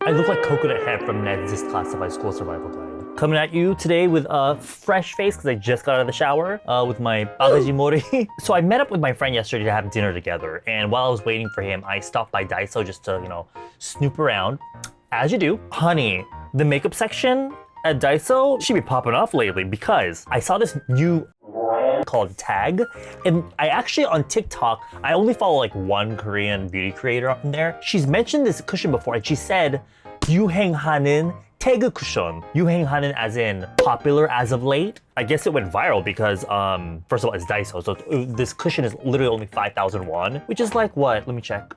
I look like Coconut Head from Ned's Disclassified School Survival Guide. Coming at you today with a fresh face because I just got out of the shower with my bagajimori. So I met up with my friend yesterday to have dinner together, and while I was waiting for him, I stopped by Daiso just to, snoop around. As you do. Honey, the makeup section at Daiso should be popping off lately because I saw this new brand called Tag, and I actually on TikTok, I only follow like one Korean beauty creator on there. She's mentioned this cushion before, and she said 유행하는 태그 cushion. 유행하는 as in popular as of late. I guess it went viral because first of all, it's Daiso, so this cushion is literally only 5,000 won, which is like what? Let me check.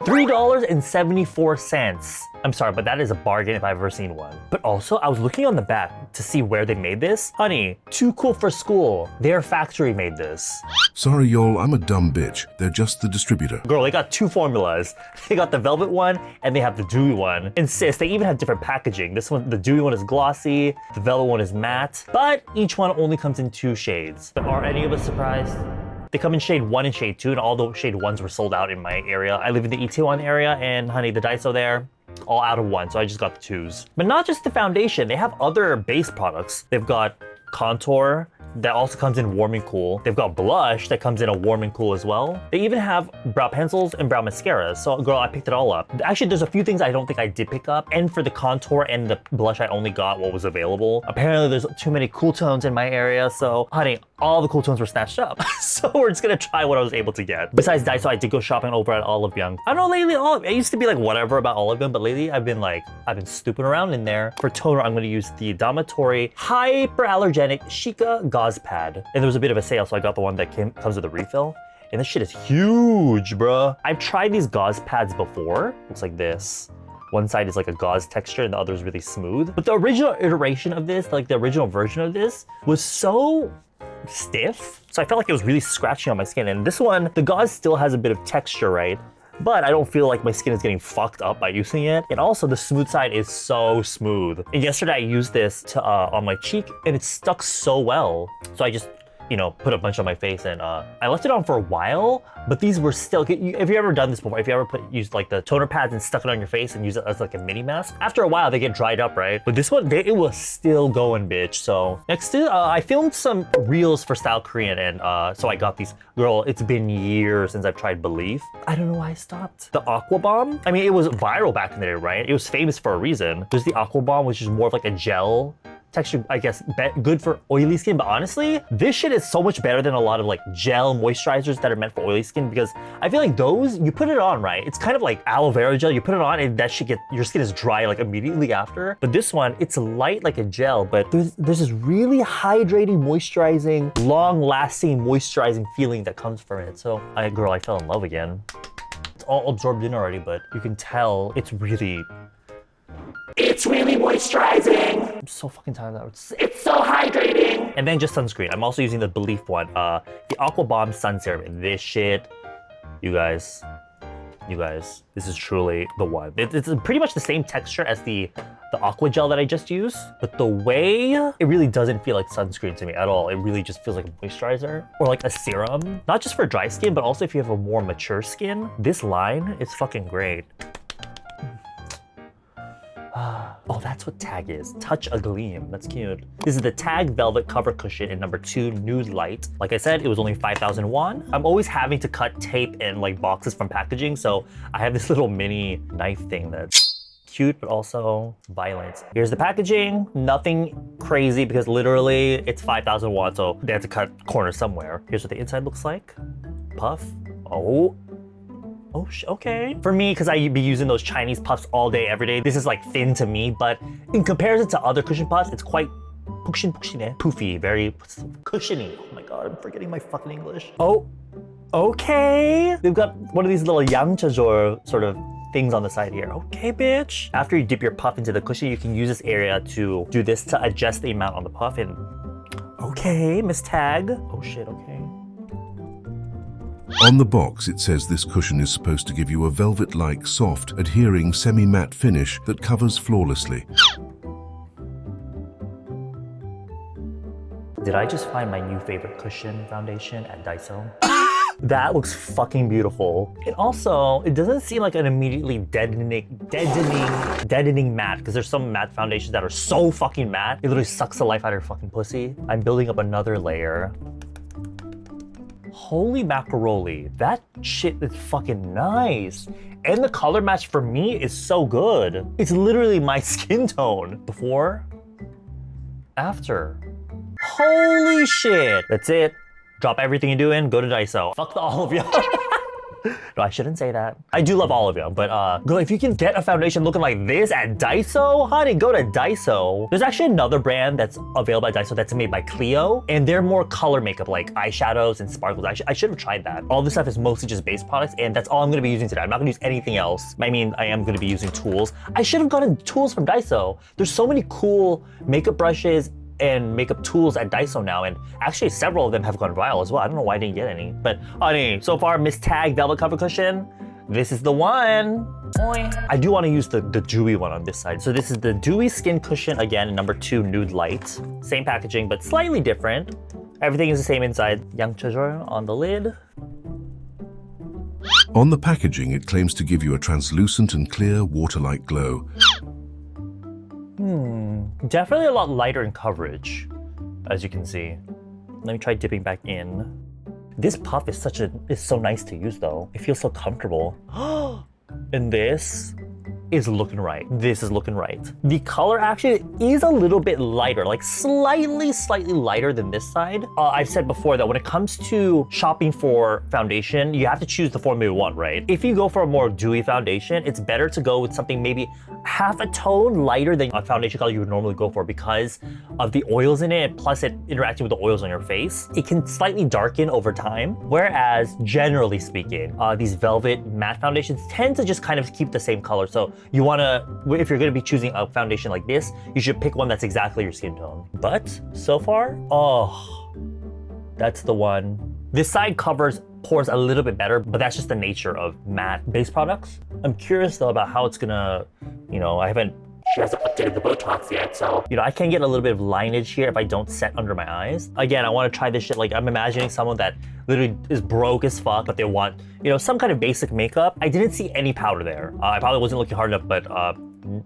$3.74. I'm sorry, but that is a bargain if I've ever seen one. But also, I was looking on the back to see where they made this. Honey, too cool for school. Their factory made this. Sorry, y'all, I'm a dumb bitch. They're just the distributor. Girl, they got two formulas. They got the velvet one and they have the dewy one. And sis, they even have different packaging. This one, the dewy one is glossy, the velvet one is matte, but each one only comes in 2 shades. But are any of us surprised? They come in shade 1 and shade 2, and all the shade 1s were sold out in my area. I live in the Itaewon area, and honey, the Daiso there, all out of 1, so I just got the 2s. But not just the foundation, they have other base products. They've got contour that also comes in warm and cool. They've got blush that comes in a warm and cool as well. They even have brow pencils and brow mascaras. So girl, I picked it all up. Actually, there's a few things I don't think I did pick up. And for the contour and the blush, I only got what was available. Apparently there's too many cool tones in my area. So honey, all the cool tones were snatched up. So we're just gonna try what I was able to get. Besides Daiso, I did go shopping over at Olive Young. I don't know, lately, I used to be like whatever about Olive Young, but lately I've been snooping around in there. For toner, I'm gonna use the Dermatory Hypoallergenic Cica Gauze Pad. And there was a bit of a sale, so I got the one that comes with a refill. And this shit is huge, bruh. I've tried these gauze pads before. Looks like this. One side is like a gauze texture and the other is really smooth. But the original iteration of this, like the original version of this, was so stiff. So I felt like it was really scratchy on my skin. And this one, the gauze still has a bit of texture, right? But I don't feel like my skin is getting fucked up by using it. And also the smooth side is so smooth. And yesterday I used this to, on my cheek and it stuck so well. So I just, put a bunch on my face, and I left it on for a while, but these were still, have you ever done this before? If you ever used like the toner pads and stuck it on your face and use it as like a mini mask, after a while they get dried up, right? But this one, it was still going, bitch. So next to, I filmed some reels for Style Korean, and so I got these. Girl, it's been years since I've tried Belif. I don't know why I stopped. The Aqua Bomb, I mean, it was viral back in the day, right? It was famous for a reason. There's the Aqua Bomb, which is more of like a gel texture, I guess, good for oily skin. But honestly, this shit is so much better than a lot of like gel moisturizers that are meant for oily skin, because I feel like those, you put it on, right? It's kind of like aloe vera gel. You put it on and that shit your skin is dry like immediately after. But this one, it's light like a gel, but there's this really hydrating, moisturizing, long-lasting, moisturizing feeling that comes from it. So I fell in love again. It's all absorbed in already, but you can tell it's really moisturizing. I'm so fucking tired of that. It's so hydrating. And then just sunscreen. I'm also using the Belif one, the Aqua Bomb Sun Serum. And this shit, you guys, this is truly the one. It's pretty much the same texture as the Aqua Gel that I just used, but the way, it really doesn't feel like sunscreen to me at all. It really just feels like a moisturizer or like a serum. Not just for dry skin, but also if you have a more mature skin. This line is fucking great. Oh, that's what Tag is. Touch A Gleam. That's cute. This is the Tag Velvet Cover Cushion in number 2, Nude Light. Like I said, it was only 5,000 won. I'm always having to cut tape and like boxes from packaging, so I have this little mini knife thing that's cute, but also violent. Here's the packaging. Nothing crazy because literally it's 5,000 won, so they have to cut corners somewhere. Here's what the inside looks like. Puff. Oh, okay. For me, because I be using those Chinese puffs all day, every day, this is like thin to me, but in comparison to other cushion puffs, it's quite poofy, very cushiony. Oh my God, I'm forgetting my fucking English. Oh, okay. They've got one of these little yangchajor sort of things on the side here. Okay, bitch. After you dip your puff into the cushion, you can use this area to do this to adjust the amount on the puff. And okay, Miss Tag. Oh shit, okay. On the box, it says this cushion is supposed to give you a velvet-like, soft, adhering, semi-matte finish that covers flawlessly. Did I just find my new favorite cushion foundation at Daiso? That looks fucking beautiful. And also, it doesn't seem like an immediately deadening matte, because there's some matte foundations that are so fucking matte, it literally sucks the life out of your fucking pussy. I'm building up another layer. Holy macaroni, that shit is fucking nice. And the color match for me is so good. It's literally my skin tone. Before, after. Holy shit. That's it. Drop everything you're doing, go to Daiso. Fuck all of y'all. No, I shouldn't say that. I do love all of you, but girl, if you can get a foundation looking like this at Daiso, honey, go to Daiso. There's actually another brand that's available at Daiso that's made by Clio, and they're more color makeup, like eyeshadows and sparkles. I should have tried that. All this stuff is mostly just base products, and that's all I'm gonna be using today. I'm not gonna use anything else. I mean, I am gonna be using tools. I should have gotten tools from Daiso. There's so many cool makeup brushes and makeup tools at Daiso now, and actually several of them have gone viral as well. I don't know why I didn't get any, but honey, so far, Miss Tag Velvet Cover Cushion, this is the one. Oy. I do want to use the Dewy one on this side. So this is the Dewy Skin Cushion, again, number 2 Nude Light. Same packaging, but slightly different. Everything is the same inside. Yang Chajor on the lid. On the packaging, it claims to give you a translucent and clear water-like glow. Definitely a lot lighter in coverage, as you can see. Let me try dipping back in. This puff is so nice to use though. It feels so comfortable. And this is looking right. This is looking right. The color actually is a little bit lighter, like slightly lighter than this side. I've said before that when it comes to shopping for foundation, you have to choose the formula one, right? If you go for a more dewy foundation, it's better to go with something maybe half a tone lighter than a foundation color you would normally go for because of the oils in it, plus it interacting with the oils on your face. It can slightly darken over time, whereas generally speaking, these velvet matte foundations tend to just kind of keep the same color. So you wanna, if you're gonna be choosing a foundation like this, you should pick one that's exactly your skin tone. But so far, oh, that's the one. This side pours a little bit better, but that's just the nature of matte base products. I'm curious though about how it's gonna, she hasn't updated the Botox yet, so, I can get a little bit of lineage here if I don't set under my eyes. Again, I wanna try this shit, like I'm imagining someone that literally is broke as fuck, but they want, some kind of basic makeup. I didn't see any powder there. I probably wasn't looking hard enough, but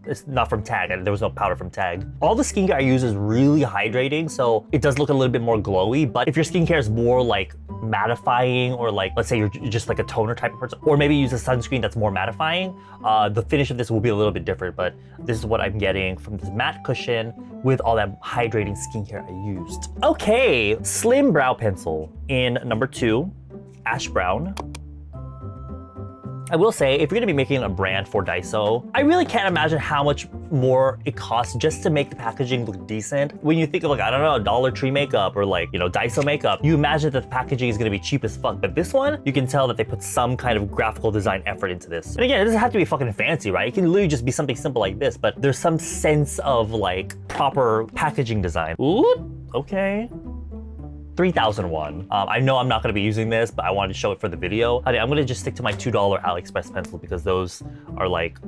it's not from Tag, and there was no powder from Tag. All the skincare I use is really hydrating, so it does look a little bit more glowy, but if your skincare is more like mattifying, or like, let's say you're just like a toner type of person, or maybe use a sunscreen that's more mattifying, the finish of this will be a little bit different, but this is what I'm getting from this matte cushion with all that hydrating skincare I used. Okay, Slim Brow Pencil in number 2, Ash Brown. I will say, if you're gonna be making a brand for Daiso, I really can't imagine how much more it costs just to make the packaging look decent. When you think of like, I don't know, Dollar Tree makeup or like, Daiso makeup, you imagine that the packaging is gonna be cheap as fuck. But this one, you can tell that they put some kind of graphical design effort into this. And again, it doesn't have to be fucking fancy, right? It can literally just be something simple like this, but there's some sense of like proper packaging design. Ooh, okay. 3,001. I know I'm not gonna be using this, but I wanted to show it for the video. I'm gonna just stick to my $2 AliExpress pencils because those are like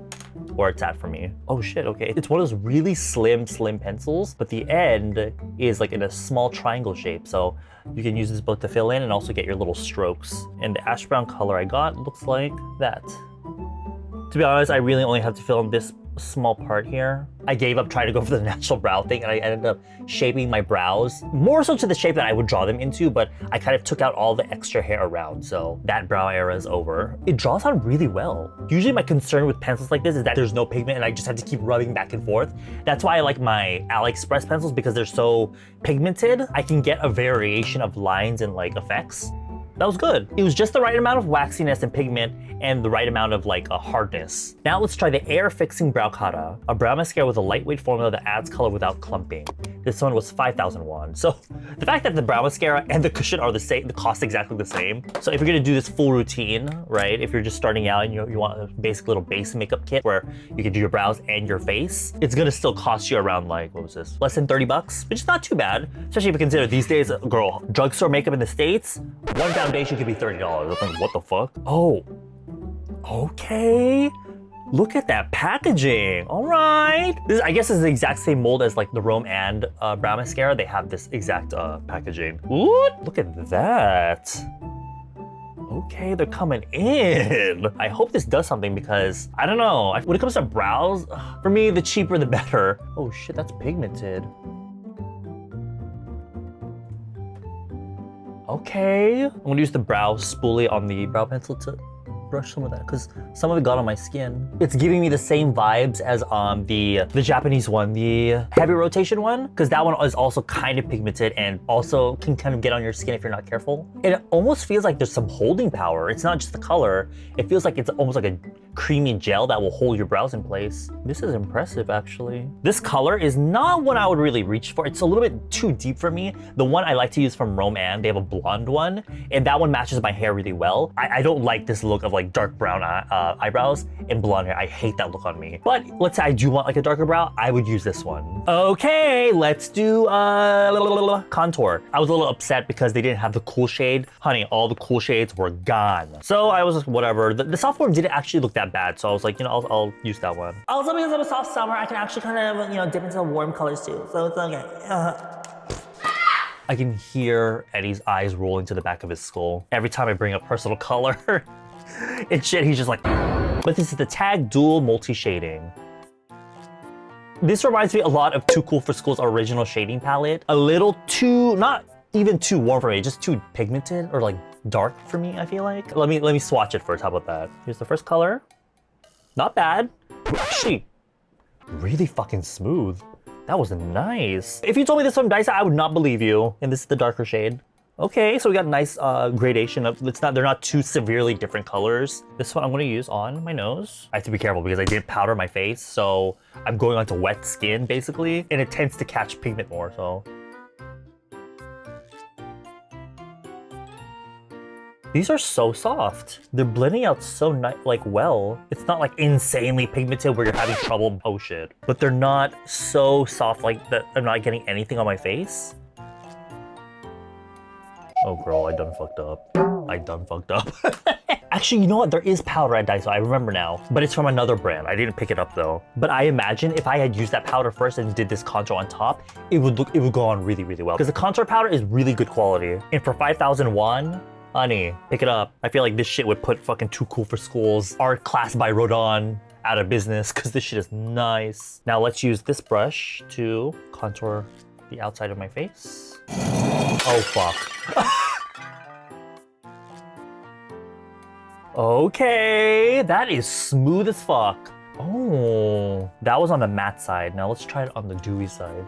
where it's at for me. Oh shit, okay. It's one of those really slim pencils, but the end is like in a small triangle shape. So you can use this both to fill in and also get your little strokes. And the ash brown color I got looks like that. To be honest, I really only have to fill in this small part here. I gave up trying to go for the natural brow thing, and I ended up shaping my brows more so to the shape that I would draw them into, but I kind of took out all the extra hair around, so that brow era is over. It draws on really well. Usually my concern with pencils like this is that there's no pigment and I just have to keep rubbing back and forth. That's why I like my AliExpress pencils, because they're so pigmented. I can get a variation of lines and like effects. That was good. It was just the right amount of waxiness and pigment and the right amount of like a hardness. Now let's try the Air Fixing Brow Cara, a brow mascara with a lightweight formula that adds color without clumping. This one was 5,001. So the fact that the brow mascara and the cushion are the same, the cost exactly the same. So if you're gonna do this full routine, right? If you're just starting out and you want a basic little base makeup kit where you can do your brows and your face, it's gonna still cost you around like, what was this? Less than 30 bucks, which is not too bad. Especially if you consider these days, girl, drugstore makeup in the States, one foundation could be $30. I'm like, what the fuck? Oh, okay. Look at that packaging. All right. I guess this is the exact same mold as like the Rome and brow mascara. They have this exact packaging. Ooh, look at that. Okay, they're coming in. I hope this does something because, I don't know. When it comes to brows, for me, the cheaper the better. Oh shit, that's pigmented. Okay. I'm gonna use the brow spoolie on the brow pencil to brush some of that because some of it got on my skin. It's giving me the same vibes as the Japanese one, the heavy rotation one, because that one is also kind of pigmented and also can kind of get on your skin if you're not careful. And it almost feels like there's some holding power. It's not just the color. It feels like it's almost like a creamy gel that will hold your brows in place. This is impressive, actually. This color is not what I would really reach for. It's a little bit too deep for me. The one I like to use from Roman, they have a blonde one, and that one matches my hair really well. I don't like this look of like dark brown eyebrows and blonde hair. I hate that look on me. But let's say I do want like a darker brow, I would use this one. Okay, let's do contour. I was a little upset because they didn't have the cool shade. Honey, all the cool shades were gone. So I was like, whatever. The soft form didn't actually look that bad. So I was like, you know, I'll use that one. Also, because of a soft summer, I can actually kind of, you know, dip into warm colors too. So it's okay. I can hear Eddie's eyes rolling to the back of his skull every time I bring up personal color. And shit, he's just like, but this is the Tag Dual Multi-Shading. This reminds me a lot of Too Cool for School's original shading palette. A little too, not even too warm for me, just too pigmented or like dark for me, I feel like. Let me swatch it first, how about that? Here's the first color. Not bad. Actually, really fucking smooth. That was nice. If you told me this from Daiso, I would not believe you. And this is the darker shade. Okay, so we got a nice gradation of, they're not too severely different colors. This one I'm gonna use on my nose. I have to be careful because I did powder my face, so I'm going onto wet skin basically, and it tends to catch pigment more, so. These are so soft. They're blending out so like well. It's not like insanely pigmented where you're having trouble, oh shit. But they're not so soft like that I'm not getting anything on my face. Oh girl, I done fucked up. I done fucked up. Actually, you know what? There is powder at Daiso, I remember now. But it's from another brand. I didn't pick it up though. But I imagine if I had used that powder first and did this contour on top, it would go on really, really well. Because the contour powder is really good quality. And for 5,000 won, honey, pick it up. I feel like this shit would put fucking Too Cool for School's art class by Rodin out of business because this shit is nice. Now let's use this brush to contour the outside of my face. Oh fuck. Okay, that is smooth as fuck. Oh, that was on the matte side. Now let's try it on the dewy side.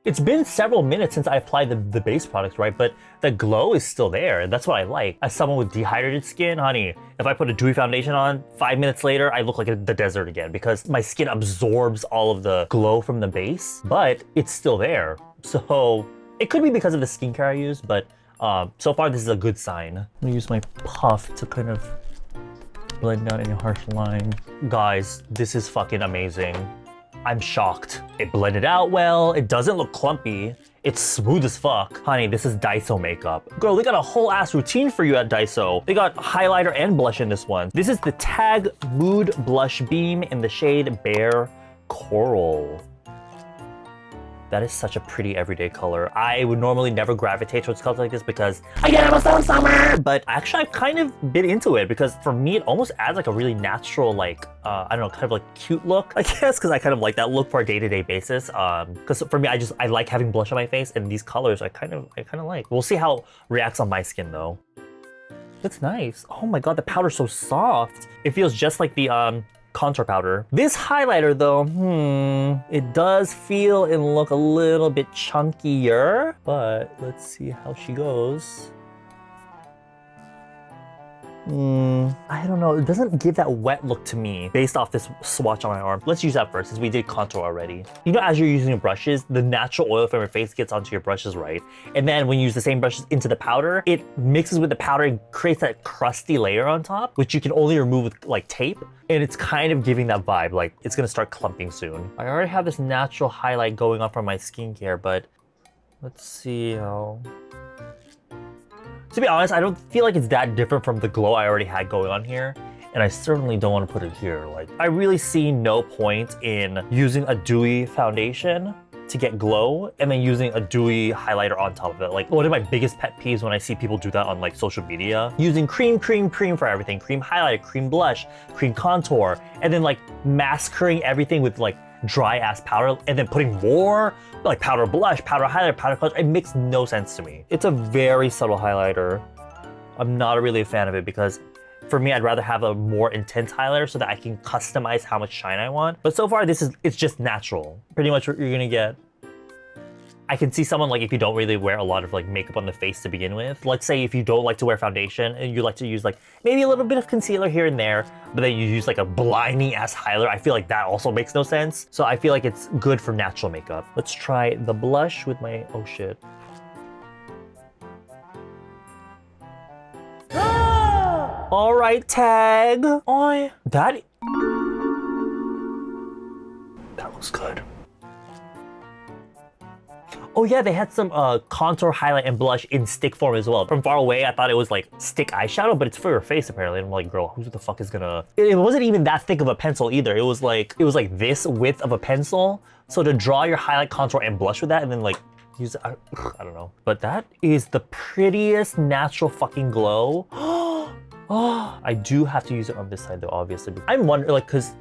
It's been several minutes since I applied the base products, right? But the glow is still there, and that's what I like. As someone with dehydrated skin, honey, if I put a dewy foundation on, 5 minutes later, I look like the desert again because my skin absorbs all of the glow from the base, but it's still there. So it could be because of the skincare I use, but so far this is a good sign. I'm gonna use my puff to kind of blend out any harsh line. Guys, this is fucking amazing. I'm shocked. It blended out well. It doesn't look clumpy. It's smooth as fuck. Honey, this is Daiso makeup. Girl, they got a whole ass routine for you at Daiso. They got highlighter and blush in this one. This is the Tag Mood Blush Beam in the shade Bare Coral. That is such a pretty everyday color. I would normally never gravitate towards colors like this because, again, I'm a so summer! But actually, I've kind of been into it because for me, it almost adds like a really natural, like, I don't know, kind of like cute look, I guess, because I kind of like that look for a day-to-day basis. Because for me, I like having blush on my face, and these colors I kind of like. We'll see how it reacts on my skin though. That's nice. Oh my god, the powder's so soft. It feels just like the contour powder. This highlighter though, it does feel and look a little bit chunkier, but let's see how she goes. I don't know, it doesn't give that wet look to me based off this swatch on my arm. Let's use that first since we did contour already. You know, as you're using your brushes, the natural oil from your face gets onto your brushes, right? And then when you use the same brushes into the powder, it mixes with the powder and creates that crusty layer on top, which you can only remove with like tape. And it's kind of giving that vibe, like it's gonna start clumping soon. I already have this natural highlight going on from my skincare, but let's see how... To be honest, I don't feel like it's that different from the glow I already had going on here. And I certainly don't want to put it here. Like, I really see no point in using a dewy foundation to get glow and then using a dewy highlighter on top of it. Like one of my biggest pet peeves when I see people do that on like social media, using cream for everything, cream highlighter, cream blush, cream contour, and then like masquerading everything with like dry ass powder and then putting more like powder blush, powder highlighter, powder contour. It makes no sense to me. It's a very subtle highlighter. I'm not really a fan of it because for me, I'd rather have a more intense highlighter so that I can customize how much shine I want. But so far, it's just natural. Pretty much what you're gonna get. I can see someone like if you don't really wear a lot of like makeup on the face to begin with. Let's say if you don't like to wear foundation and you like to use like maybe a little bit of concealer here and there, but then you use like a blinding ass highlighter, I feel like that also makes no sense. So I feel like it's good for natural makeup. Let's try the blush with my, oh shit. All right, tag. Oh, that looks good. Oh yeah, they had some contour, highlight, and blush in stick form as well. From far away, I thought it was like stick eyeshadow, but it's for your face apparently. And I'm like, girl, who the fuck is gonna? It wasn't even that thick of a pencil either. It was like this width of a pencil. So to draw your highlight, contour, and blush with that, and then like use it, I don't know. But that is the prettiest natural fucking glow. Oh, I do have to use it on this side though, obviously. I'm wondering, like, cause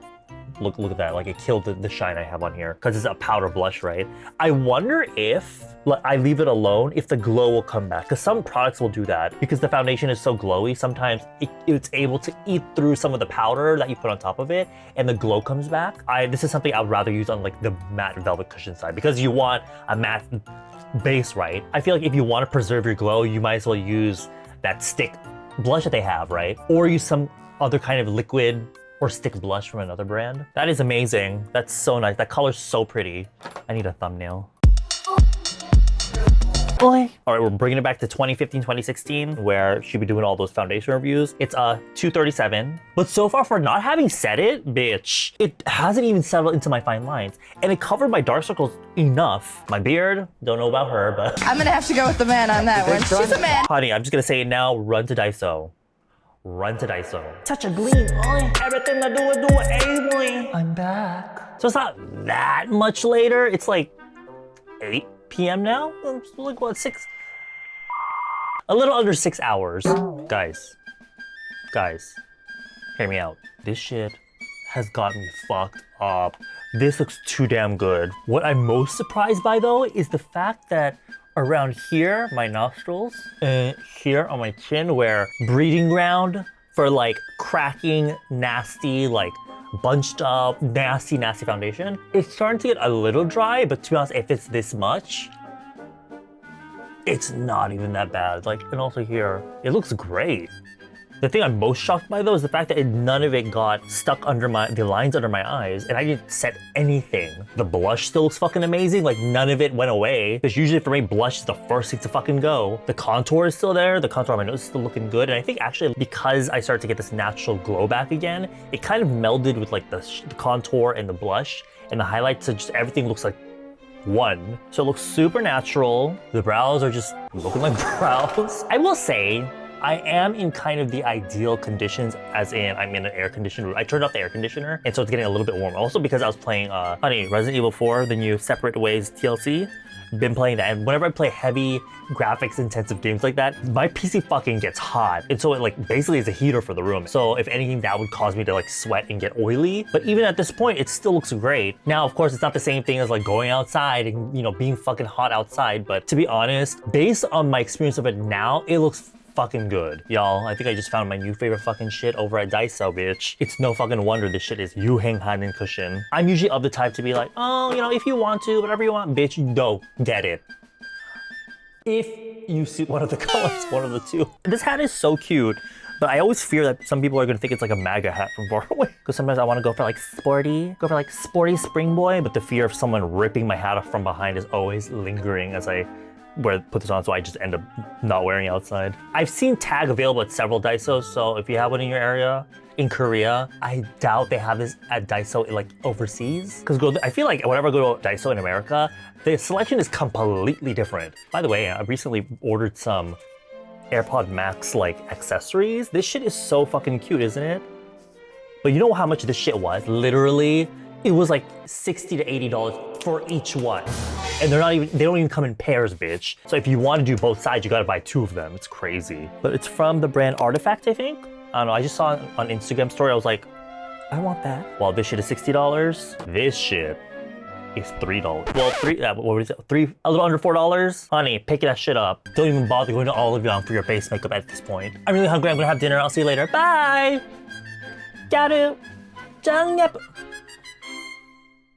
look at that, like it killed the shine I have on here, cause it's a powder blush, right? I wonder if like, I leave it alone, if the glow will come back. Cause some products will do that because the foundation is so glowy. Sometimes it's able to eat through some of the powder that you put on top of it, and the glow comes back. This is something I would rather use on like the matte velvet cushion side because you want a matte base, right? I feel like if you want to preserve your glow, you might as well use that stick blush that they have, right? Or use some other kind of liquid or stick blush from another brand. That is amazing. That's so nice. That color's so pretty. I need a thumbnail. Boy. All right, we're bringing it back to 2015, 2016, where she'd be doing all those foundation reviews. It's a 237, but so far for not having set it, bitch, it hasn't even settled into my fine lines, and it covered my dark circles enough. My beard, don't know about her, but I'm gonna have to go with the man on that one. She's a man. Honey, I'm just gonna say it now. Run to Daiso. Run to Daiso. Such a gleam. Everything I do, boy. I'm back. So it's not that much later. It's like 8 p.m. now? It's like what, 6? A little under 6 hours. Guys, hear me out. This shit has got me fucked up. This looks too damn good. What I'm most surprised by though is the fact that around here, my nostrils, and here on my chin, where breeding ground for like cracking, nasty, like bunched up, nasty foundation, it's starting to get a little dry, but to be honest, if it's this much, it's not even that bad. Like, and also here, it looks great. The thing I'm most shocked by though is the fact that none of it got stuck under the lines under my eyes, and I didn't set anything. The blush still looks fucking amazing, like none of it went away. Because usually for me, blush is the first thing to fucking go. The contour is still there, the contour on my nose is still looking good, and I think actually because I started to get this natural glow back again, it kind of melded with like the contour and the blush and the highlights, so just everything looks like one. So it looks super natural. The brows are just looking like brows. I will say, I am in kind of the ideal conditions, as in I'm in an air conditioned room. I turned off the air conditioner, and so it's getting a little bit warm. Also because I was playing, Resident Evil 4, the new Separate Ways TLC. Been playing that, and whenever I play heavy graphics intensive games like that, my PC fucking gets hot. And so it like basically is a heater for the room. So if anything, that would cause me to like sweat and get oily. But even at this point, it still looks great. Now, of course, it's not the same thing as like going outside and, you know, being fucking hot outside. But to be honest, based on my experience of it now, it looks fucking good. Y'all, I think I just found my new favorite fucking shit over at Daiso, bitch. It's no fucking wonder this shit is Yuheng Hanin cushion. I'm usually of the type to be like, oh, you know, if you want to, whatever you want, bitch, go get it. If you see one of the colors, one of the two. This hat is so cute, but I always fear that some people are gonna think it's like a MAGA hat from far away. Because sometimes I wanna go for like sporty spring boy, but the fear of someone ripping my hat off from behind is always lingering as I put this on, so I just end up not wearing it outside. I've seen tag available at several Daisos, so if you have one in your area, in Korea, I doubt they have this at Daiso like overseas. Because I feel like whenever I go to Daiso in America, the selection is completely different. By the way, I recently ordered some AirPod Max like accessories. This shit is so fucking cute, isn't it? But you know how much this shit was? Literally, it was like $60 to $80 for each one. And they don't even come in pairs, bitch. So if you want to do both sides, you gotta buy 2 of them. It's crazy. But it's from the brand Artifact, I think. I don't know, I just saw it on Instagram story. I was like, I want that. Well, this shit is $60. This shit is $3. Well, what was it? A little under $4. Honey, pick that shit up. Don't even bother going to Avila for your base makeup at this point. I'm really hungry. I'm gonna have dinner. I'll see you later. Bye. Got it.